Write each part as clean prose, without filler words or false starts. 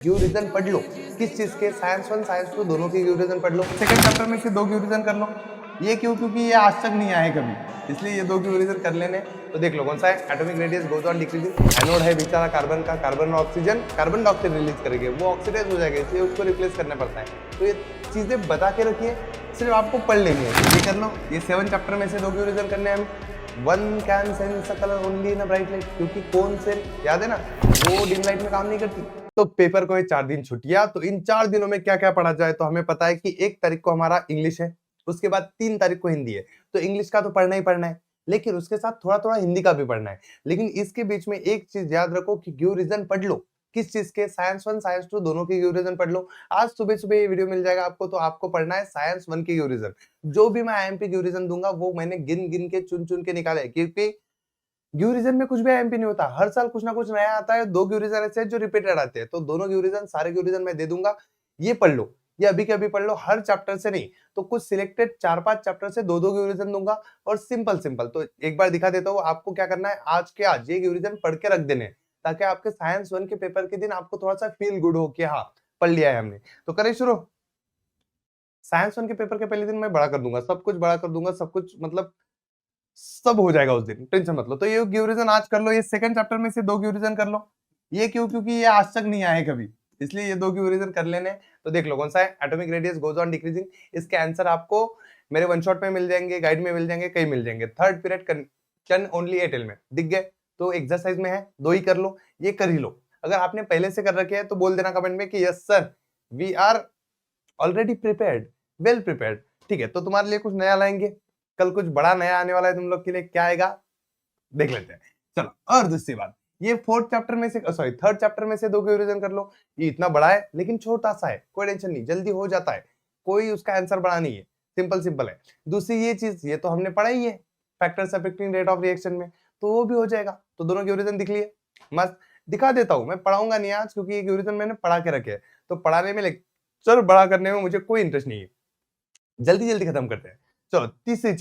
Q reason पढ़ लो। किस चीज के? साइंस 1 साइंस 2 दोनों के क्यू रीजन पढ़ लो। सेकंड चैप्टर में से 2 क्यू रीजन कर लो। ये क्यों? क्योंकि ये आज तक नहीं आए कभी, इसलिए ये 2 क्यू रीजन कर लेने। तो देख लो कौन सा है। Atomic radius goes on decreasing. Anode है बेचारा कार्बन का, कार्बन और ऑक्सीजन कार्बन डाइऑक्साइड रिलीज करेंगे, वो ऑक्सीडाइज हो जाएगा, इसलिए उसको रिप्लेस करना पड़ता है। तो ये चीजें बता के रखिए, सिर्फ आपको पढ़ लेनी है। ये कर लो। ये 7 चैप्टर में से 2 क्यू रीजन करने हैं हमें। One can sense a colour only in a bright light, क्योंकि कौन से याद है ना, वो डिम लाइट में काम नहीं करती। तो पेपर को 4 दिन छुट्टियां, तो इन 4 दिनों में क्या क्या पढ़ा जाए? तो हमें पता है कि 1 तारीख को हमारा इंग्लिश है, उसके बाद 3 तारीख को हिंदी है। तो इंग्लिश का तो पढ़ना ही पढ़ना है, लेकिन उसके साथ थोड़ा थोड़ा हिंदी का भी पढ़ना है। लेकिन इसके बीच में एक चीज याद रखो कि क्यू रीजन पढ़ लो। किस चीज के? साइंस 1 साइंस 2 दोनों के क्यू रीजन पढ़ लो। आज सुबह सुबह ये वीडियो मिल जाएगा आपको, तो आपको पढ़ना है साइंस 1 के क्यू रीजन। जो भी मैं आईएमपी क्यू रीजन दूंगा वो मैंने गिन गिन के चुन चुन के निकाले, क्योंकि ग्यूरिजन में कुछ भी आईएमपी नहीं होता, हर साल कुछ ना कुछ नया आता है। 2 ग्यूरिजन ऐसे जो रिपीटेड आते हैं, तो दोनों ग्यूरिजन सारे ग्यूरिजन मैं दे दूंगा। ये पढ़ लो, ये अभी के अभी पढ़ लो, हर चैप्टर से नहीं तो कुछ सिलेक्टेड 4-5 चैप्टर से 2-2 ग्यूरिजन दूंगा। और सिंपल सिंपल तो एक बार दिखा देता हूँ आपको क्या करना है। आज के आज ये ग्यूरिजन पढ़ के रख देने, ताकि आपके साइंस 1 के पेपर के दिन आपको थोड़ा सा फील गुड हो कि हाँ पढ़ लिया है हमने। तो करें शुरू। साइंस 1 के पेपर के पहले दिन मैं बड़ा कर दूंगा, सब कुछ बड़ा कर दूंगा, सब कुछ मतलब सब हो जाएगा उस दिन, टेंशन मत लो। तो ये ग्यूरिजन आज कर लो। ये सेकंड चैप्टर में से 2 ग्यूरिजन कर लो। ये क्यों? क्योंकि ये आज तक नहीं आए कभी, इसलिए ये 2 ग्यूरिजन कर लेने। तो देख लो कौन सा है। Atomic radius goes on decreasing. इसके आंसर आपको मेरे वन शॉट में मिल जाएंगे, गाइड में मिल जाएंगे, कई मिल जाएंगे। Third period can only Airtel में दिख गए। तो एक्सरसाइज में है, 2 ही कर लो, ये कर ही लो। अगर आपने पहले से कर रखे हैं तो बोल देना कमेंट में कि yes sir we are already prepared, well prepared. ठीक है, तो तुम्हारे लिए कुछ नया लाएंगे, कल कुछ बड़ा नया आने वाला है तुम लोग के लिए। क्या आएगा देख लेते हैं। चलो, और दूसरी बात, ये फोर्थ चैप्टर में से सॉरी थर्ड चैप्टर में से 2 के रिवीजन कर लो। ये इतना बड़ा है लेकिन छोटा सा है, कोई टेंशन नहीं, जल्दी हो जाता है, कोई उसका आंसर बड़ा नहीं है, सिंपल सिंपल है। दूसरी ये चीज, ये तो हमने पढ़ा ही है factors affecting rate of reaction में, तो वो भी हो जाएगा। तो दोनों के रिवीजन दिख लिए, मस्त। दिखा देता हूँ, मैं पढ़ाऊंगा नहीं आज, क्योंकि ये रिवीजन मैंने पढ़ा के रखे हैं। तो पढ़ाने में लेक्चर बड़ा करने में मुझे कोई इंटरेस्ट नहीं है, जल्दी जल्दी खत्म करते हैं। चलो तीसरी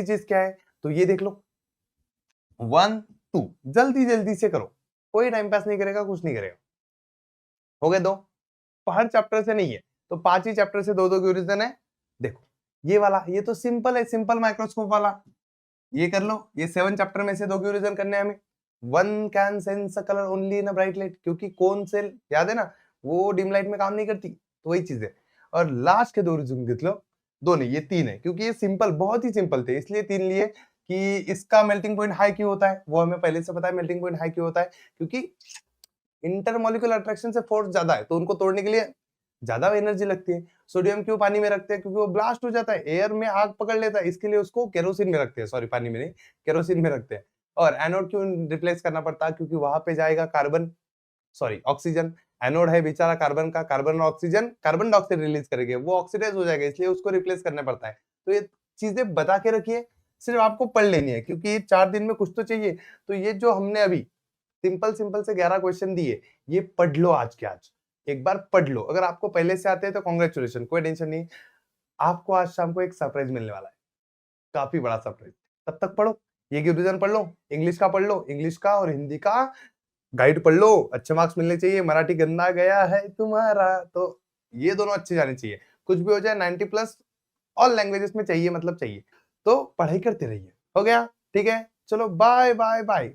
चीज क्या है? तो ये देख लो 1 2, जल्दी जल्दी से करो, कोई टाइम पास नहीं करेगा, कुछ नहीं करेगा। हो गए 2। हर चैप्टर से नहीं है, तो 5 ही चैप्टर से 2-2 क्वेश्चन है। देखो ये वाला, ये तो सिंपल है, सिंपल माइक्रोस्कोप वाला, ये कर लो। ये 7 चैप्टर में से 2 क्वेश्चन करने हैं हमें। One can sense a colour only in a bright light, क्योंकि कौन से याद है ना, वो डिम लाइट में काम नहीं करती, तो वही चीज है। और लास्ट के 2 रिज्यूम देख लो, 2 नहीं ये 3 है, क्योंकि ये सिंपल, बहुत ही सिंपल थे, इसलिए 3 लिए। कि इसका मेल्टिंग पॉइंट हाई क्यों होता है, वो हमें पहले से पता है। मेल्टिंग पॉइंट हाई क्यों होता है? क्योंकि इंटरमोलिकुलर अट्रैक्शन से फोर्स ज्यादा है, तो उनको तोड़ने के लिए ज्यादा एनर्जी लगती है। सोडियम क्यों पानी में रखते हैं? क्योंकि वो ब्लास्ट हो जाता है, एयर में आग पकड़ लेता है, इसके लिए उसको केरोसिन में रखते हैं, सॉरी पानी में नहीं, केरोसिन में रखते हैं। और एनोड क्यों रिप्लेस करना पड़ता है? क्योंकि वहां पे जाएगा कार्बन, सॉरी ऑक्सीजन। एनोड है बेचारा कार्बन का, कार्बन और ऑक्सीजन कार्बन डाइऑक्साइड रिलीज करेंगे, वो ऑक्सीडाइज हो जाएगा, इसलिए उसको रिप्लेस करना पड़ता है। तो ये चीजें बता के रखिए, सिर्फ आपको पढ़ लेनी है, क्योंकि ये 4 दिन में कुछ तो चाहिए। तो ये जो हमने अभी सिंपल सिंपल से 11 क्वेश्चन दिए, ये पढ़ लो आज के आज, एक बार पढ़ लो। अगर आपको पहले से आते हैं तो कॉन्ग्रेचुलेशन, कोई टेंशन नहीं। आपको आज शाम को एक सरप्राइज मिलने वाला है, काफी बड़ा सरप्राइज। तब तक पढ़ो, ये रिवीजन पढ़ लो, इंग्लिश का पढ़ लो, इंग्लिश का और हिंदी का गाइड पढ़ लो, अच्छे मार्क्स मिलने चाहिए। मराठी गंदा गया है तुम्हारा, तो ये दोनों अच्छे जाने चाहिए। कुछ भी हो जाए 90 प्लस ऑल लैंग्वेजेस में चाहिए, मतलब चाहिए। तो पढ़ाई करते रहिए। हो गया? ठीक है, चलो बाय बाय बाय।